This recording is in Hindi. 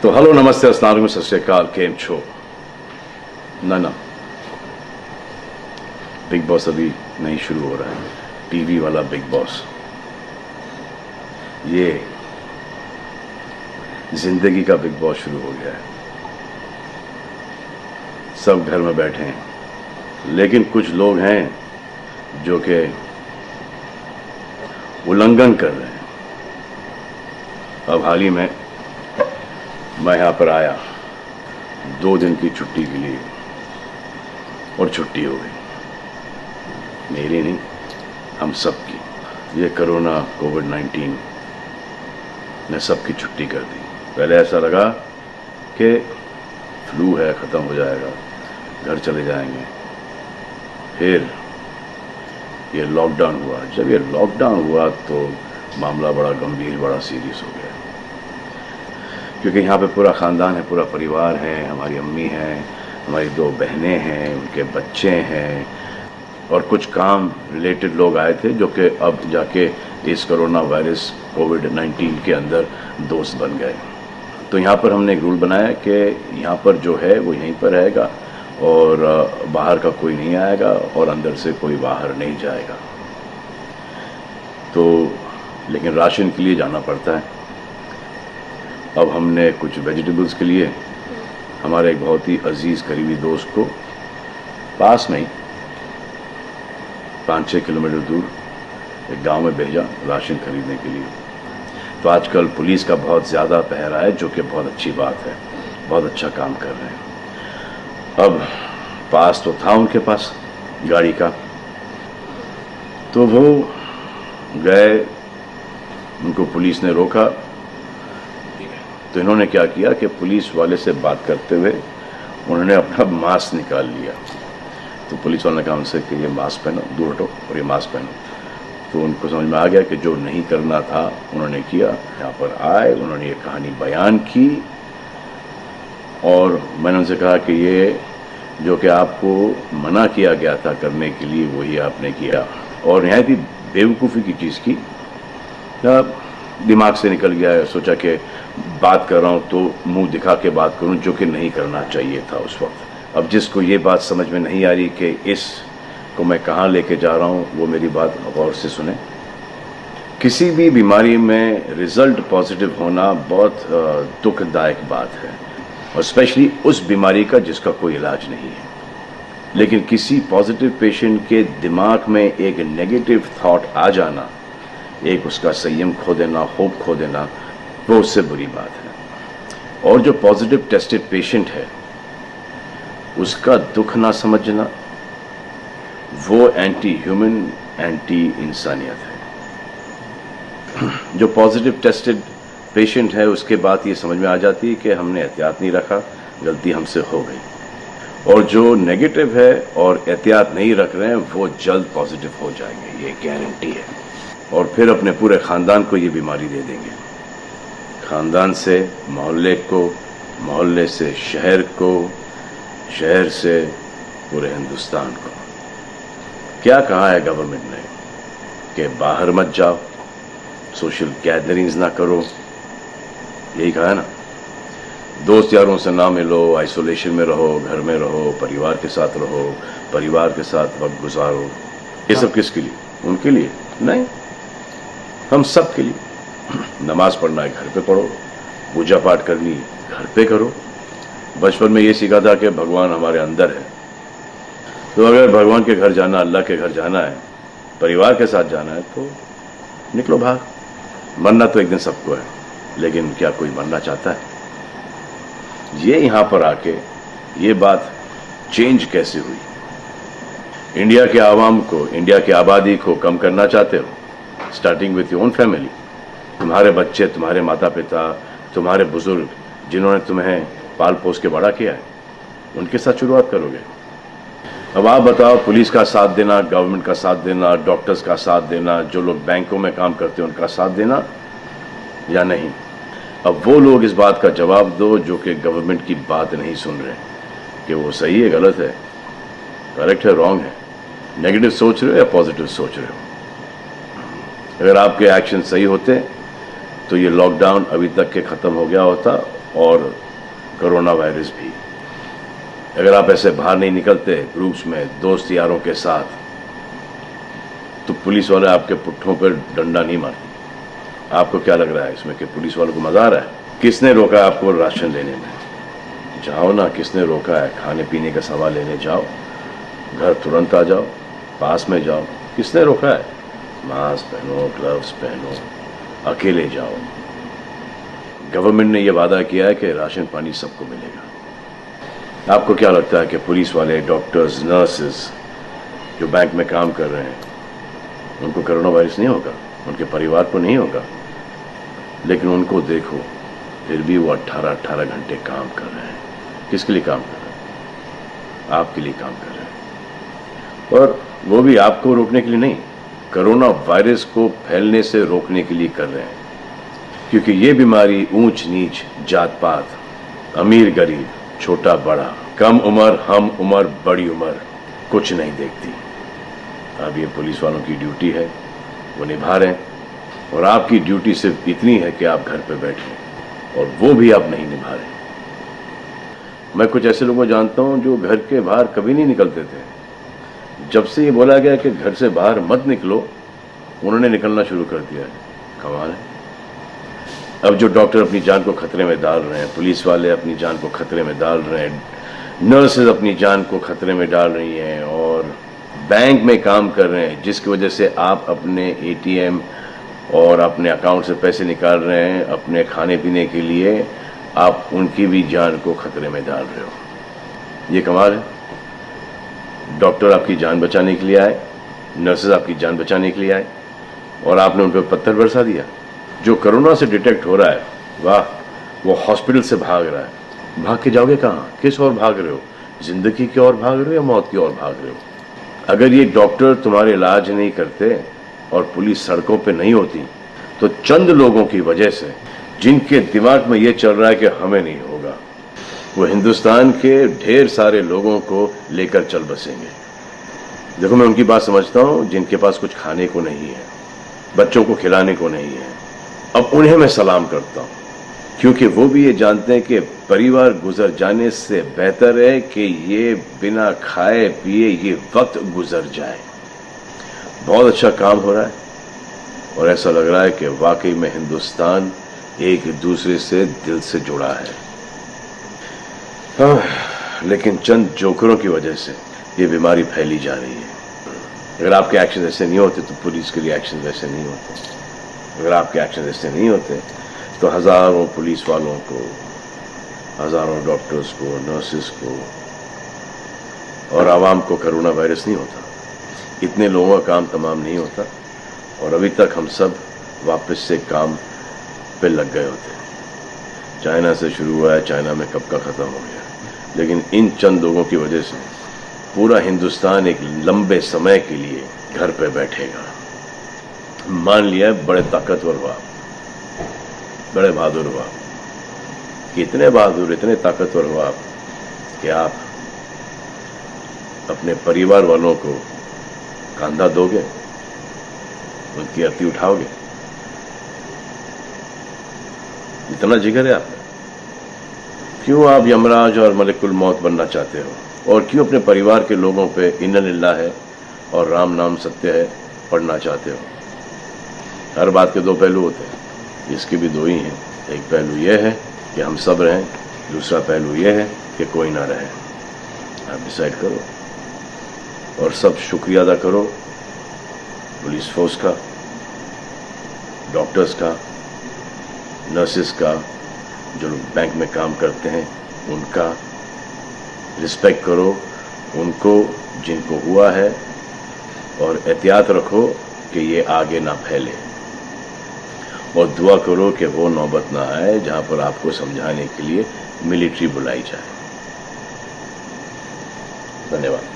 तो हेलो नमस्ते अस्सलाम वालेकुम सत श्री अकाल केम छो ना बिग बॉस अभी नहीं शुरू हो रहा है। टीवी वाला बिग बॉस, ये जिंदगी का बिग बॉस शुरू हो गया है। सब घर में बैठे हैं, लेकिन कुछ लोग हैं जो कि उल्लंघन कर रहे हैं। अब हाल ही में मैं यहाँ पर आया 2 दिन की छुट्टी के लिए, और छुट्टी हो गई। मेरी नहीं, हम सब की। ये कोरोना कोविड-19 ने सबकी छुट्टी कर दी। पहले ऐसा लगा कि फ्लू है, ख़त्म हो जाएगा, घर चले जाएंगे। फिर ये लॉकडाउन हुआ। जब ये लॉकडाउन हुआ तो मामला बड़ा गंभीर, बड़ा सीरियस हो गया, क्योंकि यहाँ पे पूरा ख़ानदान है, पूरा परिवार है। हमारी अम्मी हैं, हमारी 2 बहनें हैं, उनके बच्चे हैं, और कुछ काम रिलेटेड लोग आए थे जो कि अब जाके इस कोरोना वायरस कोविड-19 के अंदर दोस्त बन गए। तो यहाँ पर हमने एक रूल बनाया कि यहाँ पर जो है वो यहीं पर रहेगा, और बाहर का कोई नहीं आएगा, और अंदर से कोई बाहर नहीं जाएगा। तो लेकिन राशन के लिए जाना पड़ता है। अब हमने कुछ वेजिटेबल्स के लिए हमारे एक बहुत ही अजीज़ करीबी दोस्त को पास में ही 5-6 किलोमीटर दूर एक गांव में भेजा राशन खरीदने के लिए। तो आजकल पुलिस का बहुत ज़्यादा पहरा है, जो कि बहुत अच्छी बात है, बहुत अच्छा काम कर रहे हैं। अब पास तो था उनके पास गाड़ी का, तो वो गए, उनको पुलिस ने रोका। तो इन्होंने क्या किया कि पुलिस वाले से बात करते हुए उन्होंने अपना मास्क निकाल लिया। तो पुलिस वाले ने कहा उनसे कि ये मास्क पहनो, दूर हटो और ये मास्क पहनो। तो उनको समझ में आ गया कि जो नहीं करना था उन्होंने किया। यहाँ पर आए, उन्होंने ये कहानी बयान की, और मैंने उनसे कहा कि ये जो कि आपको मना किया गया था करने के लिए, वही आपने किया, और नहायत ही बेवकूफ़ी की चीज़ की। दिमाग से निकल गया। सोचा कि बात कर रहा हूँ तो मुंह दिखा के बात करूँ, जो कि नहीं करना चाहिए था उस वक्त। अब जिसको ये बात समझ में नहीं आ रही कि इस को मैं कहाँ लेके जा रहा हूँ, वो मेरी बात गौर से सुने। किसी भी बीमारी में रिजल्ट पॉजिटिव होना बहुत दुखदायक बात है, और स्पेशली उस बीमारी का जिसका कोई इलाज नहीं है। लेकिन किसी पॉजिटिव पेशेंट के दिमाग में एक नेगेटिव थॉट आ जाना, एक उसका संयम खो देना, होप खो देना, वो उससे बुरी बात है। और जो पॉजिटिव टेस्टेड पेशेंट है, उसका दुख ना समझना, वो एंटी ह्यूमन, एंटी इंसानियत है। जो पॉजिटिव टेस्टेड पेशेंट है, उसके बाद ये समझ में आ जाती है कि हमने एहतियात नहीं रखा, गलती हमसे हो गई। और जो नेगेटिव है और एहतियात नहीं रख रहे हैं, वो जल्द पॉजिटिव हो जाएंगे, ये गारंटी है। और फिर अपने पूरे ख़ानदान को ये बीमारी दे देंगे। ख़ानदान से मोहल्ले को, मोहल्ले से शहर को, शहर से पूरे हिंदुस्तान को। क्या कहा है गवर्नमेंट ने कि बाहर मत जाओ, सोशल गैदरिंग्स ना करो, यही कहा है ना। दोस्त यारों से ना मिलो, आइसोलेशन में रहो, घर में रहो, परिवार के साथ रहो, परिवार के साथ वक्त गुजारो। ये सब किसके लिए? उनके लिए नहीं, हम सब के लिए। नमाज पढ़ना है घर पे पढ़ो, पूजा पाठ करनी है घर पे करो। बचपन में ये सीखा था कि भगवान हमारे अंदर है, तो अगर भगवान के घर जाना, अल्लाह के घर जाना है, परिवार के साथ जाना है, तो निकलो बाहर। मरना तो एक दिन सबको है, लेकिन क्या कोई मरना चाहता है? ये यहाँ पर आके ये बात चेंज कैसे हुई? इंडिया के आवाम को, इंडिया की आबादी को कम करना चाहते हो? Starting with your own family. तुम्हारे बच्चे, तुम्हारे माता पिता, तुम्हारे बुजुर्ग, जिन्होंने तुम्हें पाल पोस के बड़ा किया है, उनके साथ शुरुआत करोगे। अब आप बताओ, पुलिस का साथ देना, गवर्नमेंट का साथ देना, डॉक्टर्स का साथ देना, जो लोग बैंकों में काम करते हैं उनका साथ देना या नहीं? अब वो लोग इस बात का जवाब दो जो कि गवर्नमेंट की बात नहीं सुन रहे, कि वो सही है, गलत है, करेक्ट है, रॉन्ग है, नेगेटिव सोच रहे हो या पॉजिटिव सोच रहे हो। अगर आपके एक्शन सही होते तो ये लॉकडाउन अभी तक के ख़त्म हो गया होता, और कोरोना वायरस भी। अगर आप ऐसे बाहर नहीं निकलते ग्रुप्स में दोस्त यारों के साथ, तो पुलिस वाले आपके पुट्ठों पर डंडा नहीं मारते। आपको क्या लग रहा है इसमें कि पुलिस वालों को मजा आ रहा है? किसने रोका आपको राशन लेने में? जाओ ना, किसने रोका है? खाने पीने का सामान लेने जाओ, घर तुरंत आ जाओ, पास में जाओ, किसने रोका है? मास्क पहनो, ग्लव्स पहनो, अकेले जाओ। गवर्नमेंट ने यह वादा किया है कि राशन पानी सबको मिलेगा। आपको क्या लगता है कि पुलिस वाले, डॉक्टर्स, नर्सेस जो बैंक में काम कर रहे हैं, उनको कोरोना वायरस नहीं होगा? उनके परिवार को नहीं होगा? लेकिन उनको देखो, फिर भी वो 18-18 घंटे काम कर रहे हैं। किसके लिए काम कर रहे हैं? आपके लिए काम कर रहे हैं। और वो भी आपको रोकने के लिए नहीं, कोरोना वायरस को फैलने से रोकने के लिए कर रहे हैं। क्योंकि ये बीमारी ऊंच नीच, जात पात, अमीर गरीब, छोटा बड़ा, कम उम्र, हम उम्र, बड़ी उम्र कुछ नहीं देखती। अब ये पुलिस वालों की ड्यूटी है, वो निभा रहे हैं। और आपकी ड्यूटी सिर्फ इतनी है कि आप घर पे बैठे, और वो भी आप नहीं निभा रहे। मैं कुछ ऐसे लोगों को जानता हूं जो घर के बाहर कभी नहीं निकलते थे। जब से ये बोला गया कि घर से बाहर मत निकलो, उन्होंने निकलना शुरू कर दिया है। कमाल है। अब जो डॉक्टर अपनी जान को खतरे में डाल रहे हैं, पुलिस वाले अपनी जान को खतरे में डाल रहे हैं, नर्सेज अपनी जान को खतरे में डाल रही हैं, और बैंक में काम कर रहे हैं, जिसकी वजह से आप अपने एटीएम और अपने अकाउंट से पैसे निकाल रहे हैं अपने खाने पीने के लिए, आप उनकी भी जान को खतरे में डाल रहे हो। ये कमाल है। डॉक्टर आपकी जान बचाने के लिए आए, नर्सेज आपकी जान बचाने के लिए आए, और आपने उन पर पत्थर बरसा दिया। जो कोरोना से डिटेक्ट हो रहा है, वाह, वो हॉस्पिटल से भाग रहा है। भाग के जाओगे कहाँ? किस ओर भाग रहे हो? जिंदगी की ओर भाग रहे हो या मौत की ओर भाग रहे हो? अगर ये डॉक्टर तुम्हारे इलाज नहीं करते और पुलिस सड़कों पे नहीं होती, तो चंद लोगों की वजह से, जिनके दिमाग में ये चल रहा है कि हमें नहीं होगा, वो हिंदुस्तान के ढेर सारे लोगों को लेकर चल बसेंगे। देखो, मैं उनकी बात समझता हूं जिनके पास कुछ खाने को नहीं है, बच्चों को खिलाने को नहीं है। अब उन्हें मैं सलाम करता हूं, क्योंकि वो भी ये जानते हैं कि परिवार गुजर जाने से बेहतर है कि ये बिना खाए पिए ये वक्त गुजर जाए। बहुत अच्छा काम हो रहा है, और ऐसा लग रहा है कि वाकई में हिंदुस्तान एक दूसरे से दिल से जुड़ा है। लेकिन चंद जोकरों की वजह से ये बीमारी फैली जा रही है। अगर आपके एक्शन ऐसे नहीं होते तो पुलिस के लिए एक्शन वैसे नहीं होते। अगर आपके एक्शन ऐसे नहीं होते तो हजारों पुलिस वालों को, हजारों डॉक्टर्स को, नर्सेस को और आवाम को कोरोना वायरस नहीं होता। इतने लोगों का काम तमाम नहीं होता, और अभी तक हम सब वापस से काम पे लग गए होते। चाइना से शुरू हुआ है, चाइना में कब का ख़त्म हो गया। लेकिन इन चंद लोगों की वजह से पूरा हिंदुस्तान एक लंबे समय के लिए घर पे बैठेगा। मान लिया बड़े ताकतवर हुआ, बड़े बहादुर हुआ, इतने बहादुर, इतने ताकतवर हुआ कि आप अपने परिवार वालों को कंधा दोगे, उनकी अर्थी उठाओगे। इतना जिगर है आपका। क्यों आप यमराज और मलिकुल मौत बनना चाहते हो? और क्यों अपने परिवार के लोगों पे इन्ना लिल्लाह है और राम नाम सत्य है पढ़ना चाहते हो? हर बात के दो पहलू होते हैं, इसके भी दो ही हैं। एक पहलू यह है कि हम सब रहें, दूसरा पहलू यह है कि कोई ना रहे। आप डिसाइड करो, और सब शुक्रिया अदा करो पुलिस फोर्स का, डॉक्टर्स का, नर्सेस का, जो लोग बैंक में काम करते हैं उनका। रिस्पेक्ट करो उनको जिनको हुआ है, और एहतियात रखो कि ये आगे ना फैले, और दुआ करो कि वो नौबत ना आए जहां पर आपको समझाने के लिए मिलिट्री बुलाई जाए। धन्यवाद।